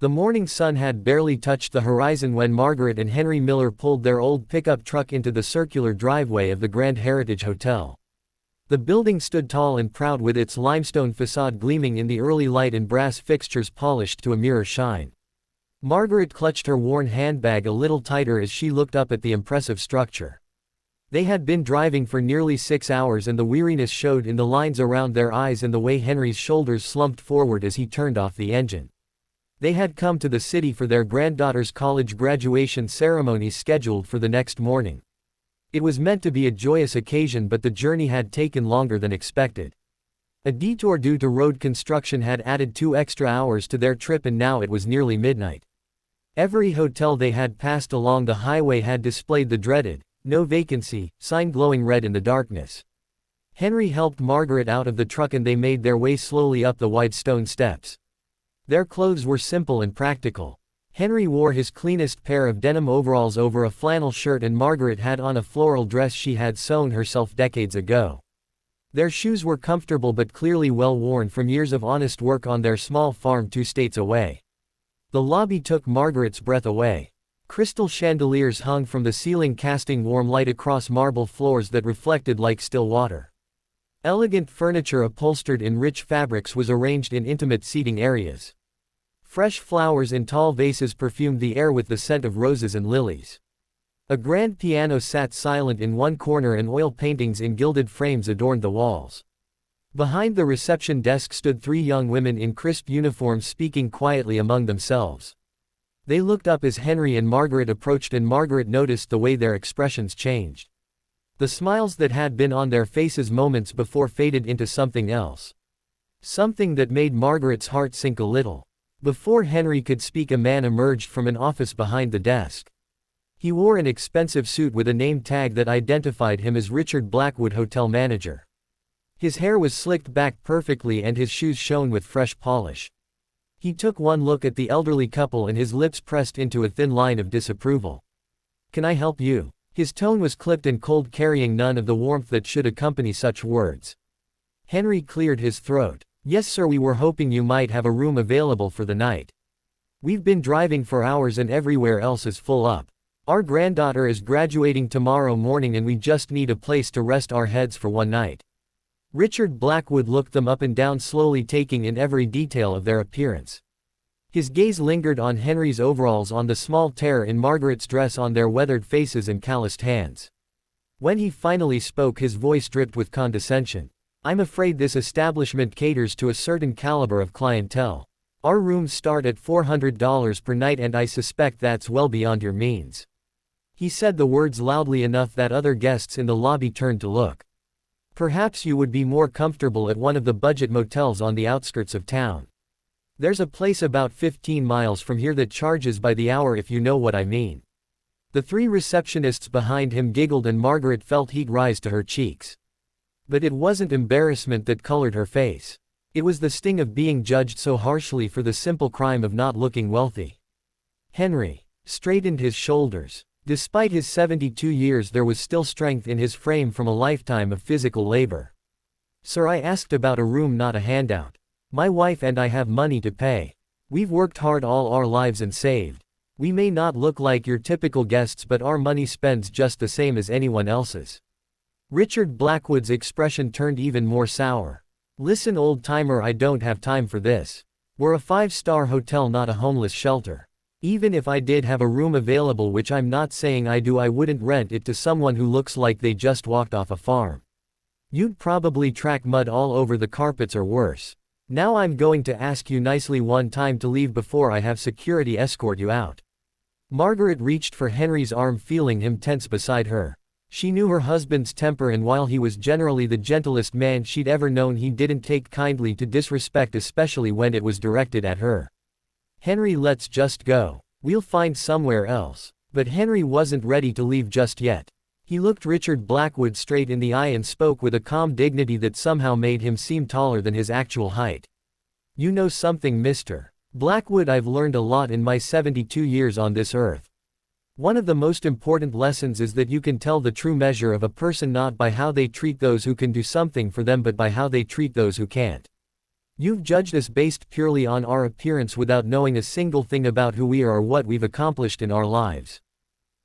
The morning sun had barely touched the horizon when Margaret and Henry Miller pulled their old pickup truck into the circular driveway of the Grand Heritage Hotel. The building stood tall and proud with its limestone facade gleaming in the early light and brass fixtures polished to a mirror shine. Margaret clutched her worn handbag a little tighter as she looked up at the impressive structure. They had been driving for nearly 6 hours and the weariness showed in the lines around their eyes and the way Henry's shoulders slumped forward as he turned off the engine. They had come to the city for their granddaughter's college graduation ceremony scheduled for the next morning. It was meant to be a joyous occasion, but the journey had taken longer than expected. A detour due to road construction had added 2 extra hours to their trip and now it was nearly midnight. Every hotel they had passed along the highway had displayed the dreaded, "No vacancy" sign glowing red in the darkness. Henry helped Margaret out of the truck and they made their way slowly up the wide stone steps. Their clothes were simple and practical. Henry wore his cleanest pair of denim overalls over a flannel shirt and Margaret had on a floral dress she had sewn herself decades ago. Their shoes were comfortable but clearly well worn from years of honest work on their small farm 2 states away. The lobby took Margaret's breath away. Crystal chandeliers hung from the ceiling casting warm light across marble floors that reflected like still water. Elegant furniture upholstered in rich fabrics was arranged in intimate seating areas. Fresh flowers in tall vases perfumed the air with the scent of roses and lilies. A grand piano sat silent in one corner and oil paintings in gilded frames adorned the walls. Behind the reception desk stood 3 young women in crisp uniforms speaking quietly among themselves. They looked up as Henry and Margaret approached and Margaret noticed the way their expressions changed. The smiles that had been on their faces moments before faded into something else. Something that made Margaret's heart sink a little. Before Henry could speak, a man emerged from an office behind the desk. He wore an expensive suit with a name tag that identified him as Richard Blackwood, hotel manager. His hair was slicked back perfectly and his shoes shone with fresh polish. He took one look at the elderly couple and his lips pressed into a thin line of disapproval. "Can I help you?" His tone was clipped and cold, carrying none of the warmth that should accompany such words. Henry cleared his throat. "Yes sir, we were hoping you might have a room available for the night. We've been driving for hours and everywhere else is full up. Our granddaughter is graduating tomorrow morning and we just need a place to rest our heads for one night." Richard Blackwood looked them up and down, slowly taking in every detail of their appearance. His gaze lingered on Henry's overalls, on the small tear in Margaret's dress, on their weathered faces and calloused hands. When he finally spoke, his voice dripped with condescension. "I'm afraid this establishment caters to a certain caliber of clientele. Our rooms start at $400 per night and I suspect that's well beyond your means." He said the words loudly enough that other guests in the lobby turned to look. "Perhaps you would be more comfortable at one of the budget motels on the outskirts of town. There's a place about 15 miles from here that charges by the hour, if you know what I mean." The 3 receptionists behind him giggled and Margaret felt heat rise to her cheeks. But it wasn't embarrassment that colored her face. It was the sting of being judged so harshly for the simple crime of not looking wealthy. Henry straightened his shoulders. Despite his 72 years, there was still strength in his frame from a lifetime of physical labor. "Sir, I asked about a room, not a handout. My wife and I have money to pay. We've worked hard all our lives and saved. We may not look like your typical guests, but our money spends just the same as anyone else's." Richard Blackwood's expression turned even more sour. "Listen, old-timer, I don't have time for this. We're a 5-star hotel, not a homeless shelter. Even if I did have a room available, which I'm not saying I do, I wouldn't rent it to someone who looks like they just walked off a farm. You'd probably track mud all over the carpets or worse. Now I'm going to ask you nicely one time to leave before I have security escort you out." Margaret reached for Henry's arm, feeling him tense beside her. She knew her husband's temper, and while he was generally the gentlest man she'd ever known, he didn't take kindly to disrespect, especially when it was directed at her. "Henry, let's just go. We'll find somewhere else." But Henry wasn't ready to leave just yet. He looked Richard Blackwood straight in the eye and spoke with a calm dignity that somehow made him seem taller than his actual height. "You know something, Mr. Blackwood, I've learned a lot in my 72 years on this earth. One of the most important lessons is that you can tell the true measure of a person not by how they treat those who can do something for them, but by how they treat those who can't. You've judged us based purely on our appearance without knowing a single thing about who we are or what we've accomplished in our lives.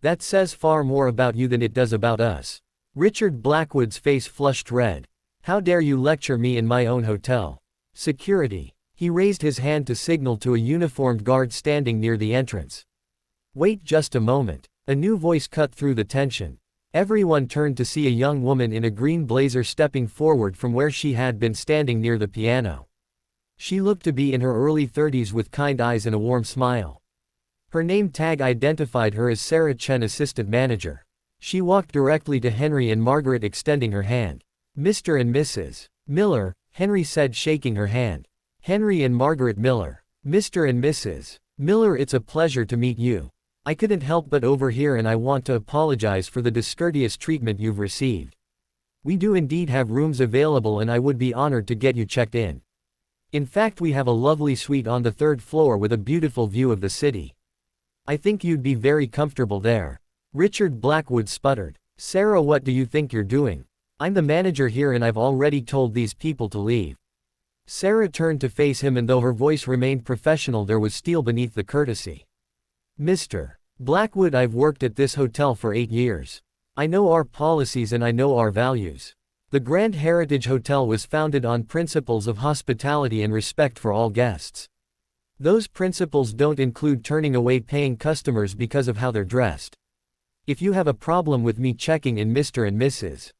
That says far more about you than it does about us." Richard Blackwood's face flushed red. "How dare you lecture me in my own hotel? Security." He raised his hand to signal to a uniformed guard standing near the entrance. "Wait just a moment." A new voice cut through the tension. Everyone turned to see a young woman in a green blazer stepping forward from where she had been standing near the piano. She looked to be in her early 30s with kind eyes and a warm smile. Her name tag identified her as Sarah Chen, assistant manager. She walked directly to Henry and Margaret, extending her hand. "Mr. and Mrs. Miller," Henry said, shaking her hand. "Henry and Margaret Miller. Mr. and Mrs. Miller, it's a pleasure to meet you. I couldn't help but overhear, and I want to apologize for the discourteous treatment you've received. We do indeed have rooms available, and I would be honored to get you checked in. In fact, we have a lovely suite on the 3rd floor with a beautiful view of the city. I think you'd be very comfortable there." Richard Blackwood sputtered. "Sarah, what do you think you're doing? I'm the manager here and I've already told these people to leave." Sarah turned to face him, and though her voice remained professional, there was steel beneath the courtesy. "Mr. Blackwood, I've worked at this hotel for 8 years. I know our policies and I know our values. The Grand Heritage Hotel was founded on principles of hospitality and respect for all guests. Those principles don't include turning away paying customers because of how they're dressed. If you have a problem with me checking in Mr. and Mrs.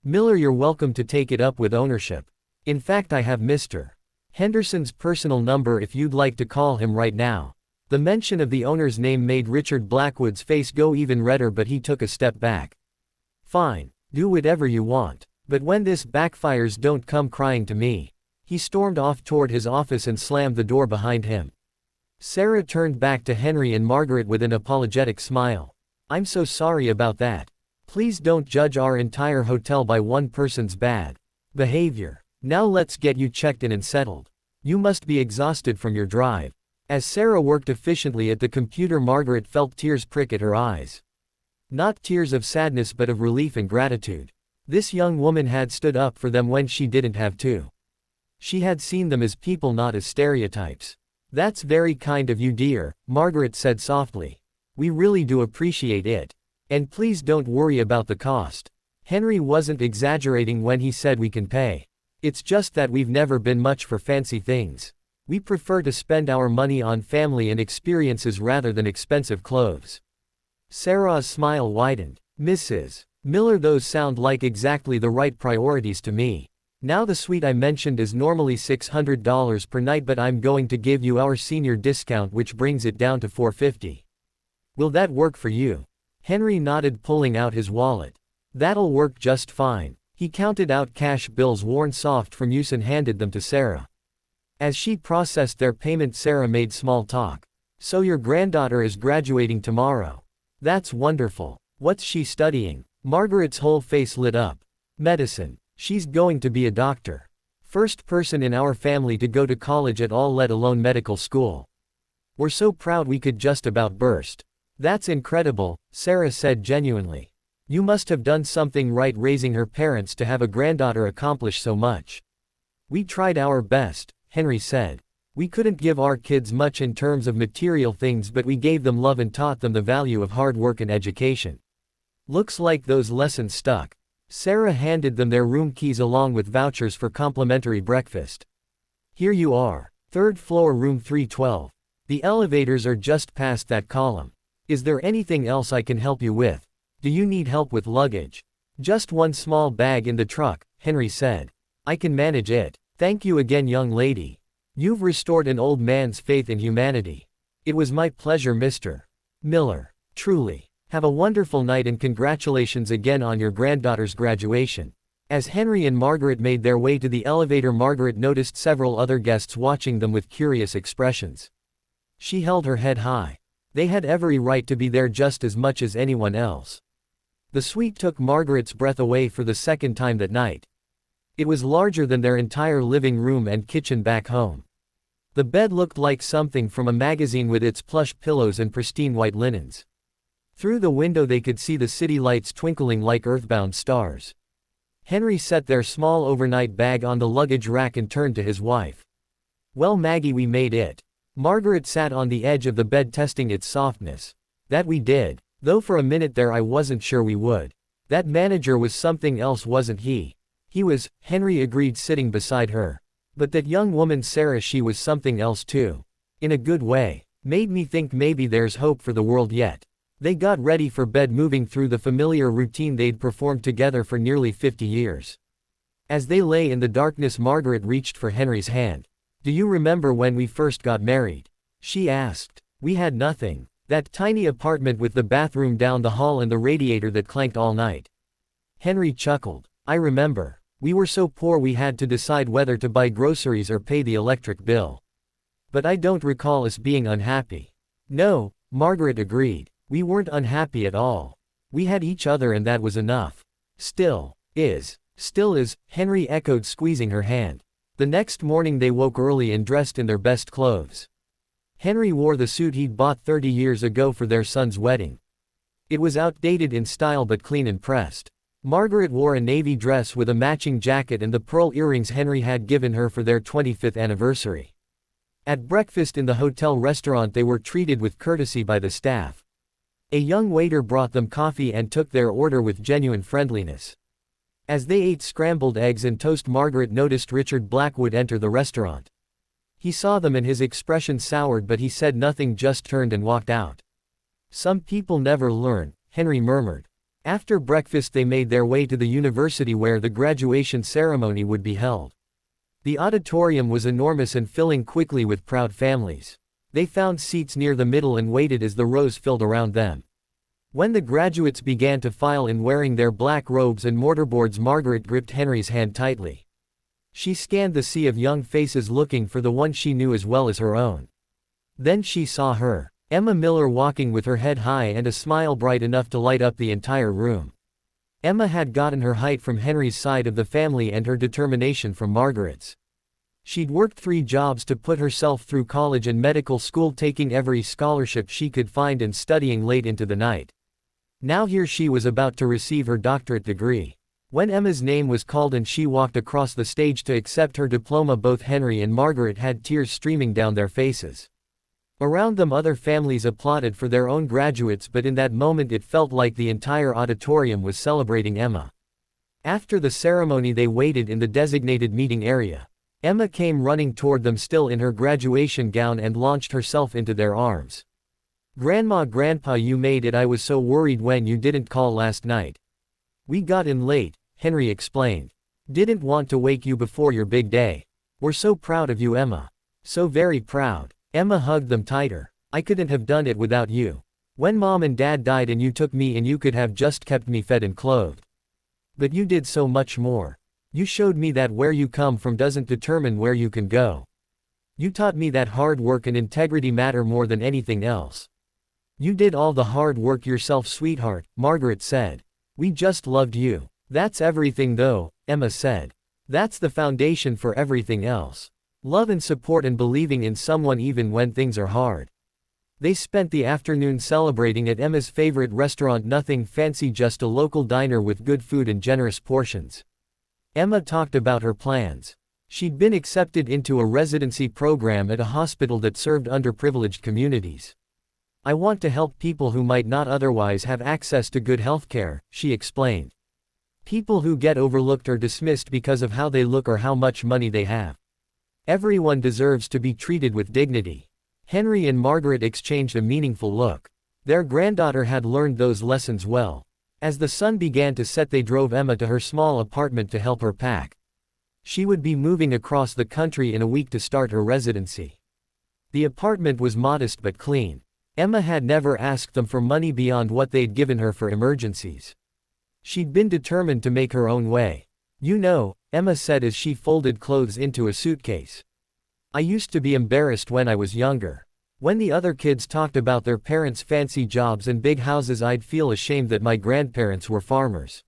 Miller, you're welcome to take it up with ownership. In fact, I have Mr. Henderson's personal number if you'd like to call him right now." The mention of the owner's name made Richard Blackwood's face go even redder, but he took a step back. "Fine, do whatever you want. But when this backfires, don't come crying to me." He stormed off toward his office and slammed the door behind him. Sarah turned back to Henry and Margaret with an apologetic smile. "I'm so sorry about that. Please don't judge our entire hotel by one person's bad behavior. Now let's get you checked in and settled. You must be exhausted from your drive." As Sarah worked efficiently at the computer, Margaret felt tears prick at her eyes. Not tears of sadness, but of relief and gratitude. This young woman had stood up for them when she didn't have to. She had seen them as people, not as stereotypes. "That's very kind of you, dear," Margaret said softly. "We really do appreciate it. And please don't worry about the cost." Henry wasn't exaggerating when he said we can pay. "It's just that we've never been much for fancy things. We prefer to spend our money on family and experiences rather than expensive clothes." Sarah's smile widened. "Mrs. Miller, those sound like exactly the right priorities to me. Now, the suite I mentioned is normally $600 per night, but I'm going to give you our senior discount, which brings it down to $450. Will that work for you?" Henry nodded, pulling out his wallet. "That'll work just fine." He counted out cash bills worn soft from use and handed them to Sarah. As she processed their payment, Sarah made small talk. "So your granddaughter is graduating tomorrow. That's wonderful. What's she studying?" Margaret's whole face lit up. "Medicine. She's going to be a doctor. First person in our family to go to college at all, let alone medical school. We're so proud we could just about burst." "That's incredible," Sarah said genuinely. "You must have done something right raising her parents to have a granddaughter accomplish so much." "We tried our best," Henry said. "We couldn't give our kids much in terms of material things, but we gave them love and taught them the value of hard work and education. Looks like those lessons stuck." Sarah handed them their room keys along with vouchers for complimentary breakfast. "Here you are. 3rd floor, room 312. The elevators are just past that column. Is there anything else I can help you with? Do you need help with luggage?" "Just one small bag in the truck," Henry said. "I can manage it. Thank you again, young lady. You've restored an old man's faith in humanity." "It was my pleasure, Mr. Miller. Truly. Have a wonderful night and congratulations again on your granddaughter's graduation." As Henry and Margaret made their way to the elevator, Margaret noticed several other guests watching them with curious expressions. She held her head high. They had every right to be there just as much as anyone else. The suite took Margaret's breath away for the second time that night. It was larger than their entire living room and kitchen back home. The bed looked like something from a magazine with its plush pillows and pristine white linens. Through the window they could see the city lights twinkling like earthbound stars. Henry set their small overnight bag on the luggage rack and turned to his wife. "Well, Maggie, we made it." Margaret sat on the edge of the bed testing its softness. "That we did. Though for a minute there I wasn't sure we would. That manager was something else, wasn't he?" "He was," Henry agreed, sitting beside her. "But that young woman Sarah, she was something else too. In a good way. Made me think maybe there's hope for the world yet." They got ready for bed, moving through the familiar routine they'd performed together for nearly 50 years. As they lay in the darkness, Margaret reached for Henry's hand. "Do you remember when we first got married?" she asked. "We had nothing. That tiny apartment with the bathroom down the hall and the radiator that clanked all night." Henry chuckled. "I remember. We were so poor we had to decide whether to buy groceries or pay the electric bill. But I don't recall us being unhappy." "No," Margaret agreed. "We weren't unhappy at all. We had each other and that was enough." Still is," Henry echoed, squeezing her hand. The next morning they woke early and dressed in their best clothes. Henry wore the suit he'd bought 30 years ago for their son's wedding. It was outdated in style but clean and pressed. Margaret wore a navy dress with a matching jacket and the pearl earrings Henry had given her for their 25th anniversary. At breakfast in the hotel restaurant they were treated with courtesy by the staff. A young waiter brought them coffee and took their order with genuine friendliness. As they ate scrambled eggs and toast, Margaret noticed Richard Blackwood enter the restaurant. He saw them and his expression soured, but he said nothing, just turned and walked out. "Some people never learn," Henry murmured. After breakfast they made their way to the university where the graduation ceremony would be held. The auditorium was enormous and filling quickly with proud families. They found seats near the middle and waited as the rows filled around them. When the graduates began to file in wearing their black robes and mortarboards, Margaret gripped Henry's hand tightly. She scanned the sea of young faces, looking for the one she knew as well as her own. Then she saw her, Emma Miller, walking with her head high and a smile bright enough to light up the entire room. Emma had gotten her height from Henry's side of the family and her determination from Margaret's. She'd worked 3 jobs to put herself through college and medical school, taking every scholarship she could find and studying late into the night. Now here she was about to receive her doctorate degree. When Emma's name was called and she walked across the stage to accept her diploma, both Henry and Margaret had tears streaming down their faces. Around them other families applauded for their own graduates, but in that moment it felt like the entire auditorium was celebrating Emma. After the ceremony they waited in the designated meeting area. Emma came running toward them, still in her graduation gown, and launched herself into their arms. "Grandma, Grandpa, you made it. I was so worried when you didn't call last night. We got in late," Henry explained. "Didn't want to wake you before your big day. We're so proud of you, Emma. So very proud." Emma hugged them tighter. "I couldn't have done it without you. When Mom and Dad died and you took me in, you could have just kept me fed and clothed. But you did so much more. You showed me that where you come from doesn't determine where you can go. You taught me that hard work and integrity matter more than anything else. You did all the hard work yourself, sweetheart," Margaret said. "We just loved you." "That's everything though," Emma said. "That's the foundation for everything else. Love and support and believing in someone even when things are hard." They spent the afternoon celebrating at Emma's favorite restaurant, nothing fancy, just a local diner with good food and generous portions. Emma talked about her plans. She'd been accepted into a residency program at a hospital that served underprivileged communities. "I want to help people who might not otherwise have access to good healthcare," she explained. "People who get overlooked or dismissed because of how they look or how much money they have. Everyone deserves to be treated with dignity." Henry and Margaret exchanged a meaningful look. Their granddaughter had learned those lessons well. As the sun began to set they drove Emma to her small apartment to help her pack. She would be moving across the country in a week to start her residency. The apartment was modest but clean. Emma had never asked them for money beyond what they'd given her for emergencies. She'd been determined to make her own way. "You know," Emma said as she folded clothes into a suitcase. "I used to be embarrassed when I was younger. When the other kids talked about their parents' fancy jobs and big houses, I'd feel ashamed that my grandparents were farmers.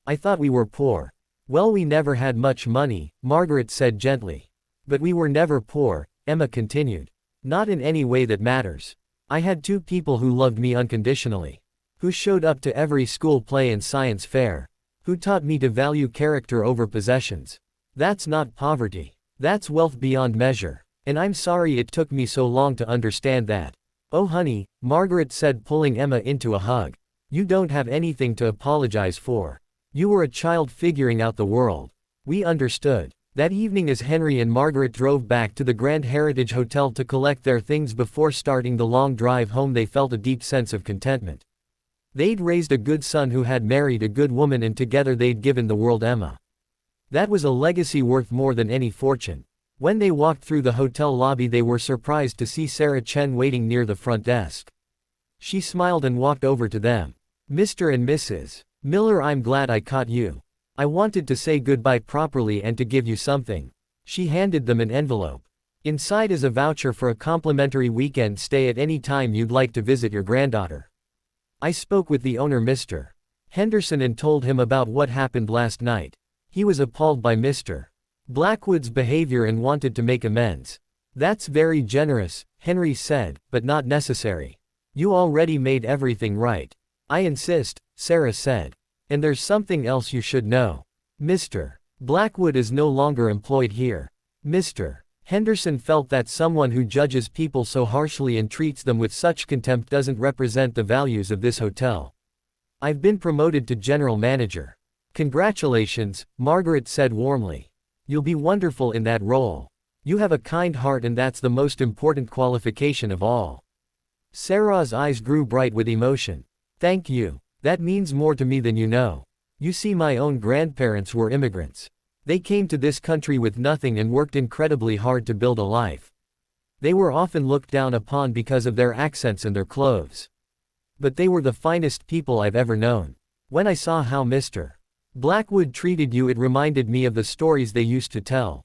I thought we were poor." "Well, we never had much money," Margaret said gently. "But we were never poor," Emma continued. "Not in any way that matters. I had 2 people who loved me unconditionally. Who showed up to every school play and science fair. Who taught me to value character over possessions? That's not poverty. That's wealth beyond measure. And I'm sorry it took me so long to understand that. Oh honey, Margaret said, pulling Emma into a hug. You don't have anything to apologize for. You were a child figuring out the world. We understood. That evening, as Henry and Margaret drove back to the Grand Heritage Hotel to collect their things before starting the long drive home, they felt a deep sense of contentment. They'd raised a good son who had married a good woman, and together they'd given the world Emma. That was a legacy worth more than any fortune. When they walked through the hotel lobby, they were surprised to see Sarah Chen waiting near the front desk. She smiled and walked over to them. Mr. and Mrs. Miller, I'm glad I caught you. I wanted to say goodbye properly and to give you something. She handed them an envelope. Inside is a voucher for a complimentary weekend stay at any time you'd like to visit your granddaughter. I spoke with the owner, Mr. Henderson, and told him about what happened last night. He was appalled by Mr. Blackwood's behavior and wanted to make amends. That's very generous, Henry said, but not necessary. You already made everything right. I insist, Sarah said. And there's something else you should know. Mr. Blackwood is no longer employed here. Mr. Henderson felt that someone who judges people so harshly and treats them with such contempt doesn't represent the values of this hotel. I've been promoted to general manager. Congratulations, Margaret said warmly. You'll be wonderful in that role. You have a kind heart, and that's the most important qualification of all. Sarah's eyes grew bright with emotion. Thank you. That means more to me than you know. You see, my own grandparents were immigrants. They came to this country with nothing and worked incredibly hard to build a life. They were often looked down upon because of their accents and their clothes. But they were the finest people I've ever known. When I saw how Mr. Blackwood treated you, it reminded me of the stories they used to tell.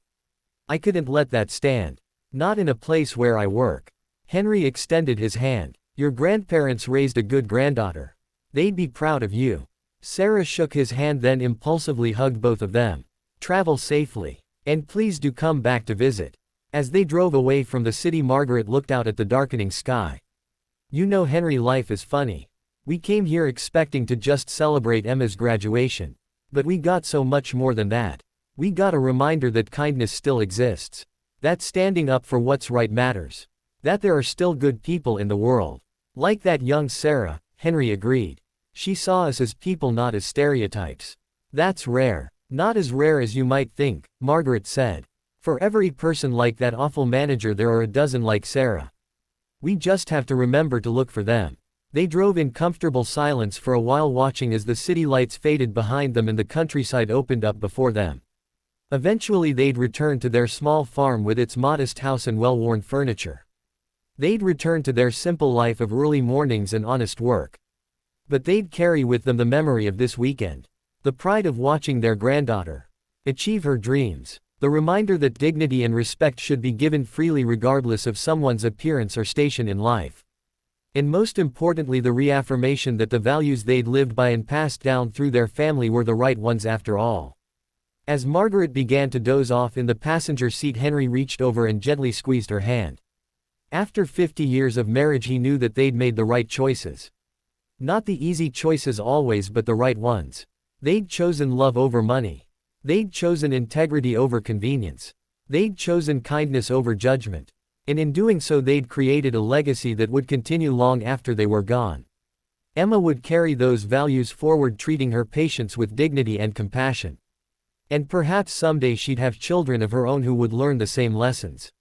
I couldn't let that stand. Not in a place where I work. Henry extended his hand. Your grandparents raised a good granddaughter. They'd be proud of you. Sarah shook his hand, then impulsively hugged both of them. Travel safely. And please do come back to visit. As they drove away from the city, Margaret looked out at the darkening sky. You know, Henry, life is funny. We came here expecting to just celebrate Emma's graduation. But we got so much more than that. We got a reminder that kindness still exists. That standing up for what's right matters. That there are still good people in the world. Like that young Sarah, Henry agreed. She saw us as people, not as stereotypes. That's rare. Not as rare as you might think, Margaret said. For every person like that awful manager, there are a dozen like Sarah. We just have to remember to look for them. They drove in comfortable silence for a while, watching as the city lights faded behind them and the countryside opened up before them. Eventually they'd return to their small farm with its modest house and well-worn furniture. They'd return to their simple life of early mornings and honest work. But they'd carry with them the memory of this weekend. The pride of watching their granddaughter achieve her dreams. The reminder that dignity and respect should be given freely regardless of someone's appearance or station in life. And most importantly, the reaffirmation that the values they'd lived by and passed down through their family were the right ones after all. As Margaret began to doze off in the passenger seat, Henry reached over and gently squeezed her hand. After 50 years of marriage, he knew that they'd made the right choices. Not the easy choices always, but the right ones. They'd chosen love over money. They'd chosen integrity over convenience. They'd chosen kindness over judgment. And in doing so, they'd created a legacy that would continue long after they were gone. Emma would carry those values forward, treating her patients with dignity and compassion. And perhaps someday she'd have children of her own who would learn the same lessons.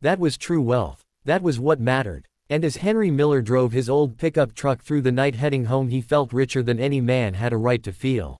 That was true wealth. That was what mattered. And as Henry Miller drove his old pickup truck through the night heading home, he felt richer than any man had a right to feel.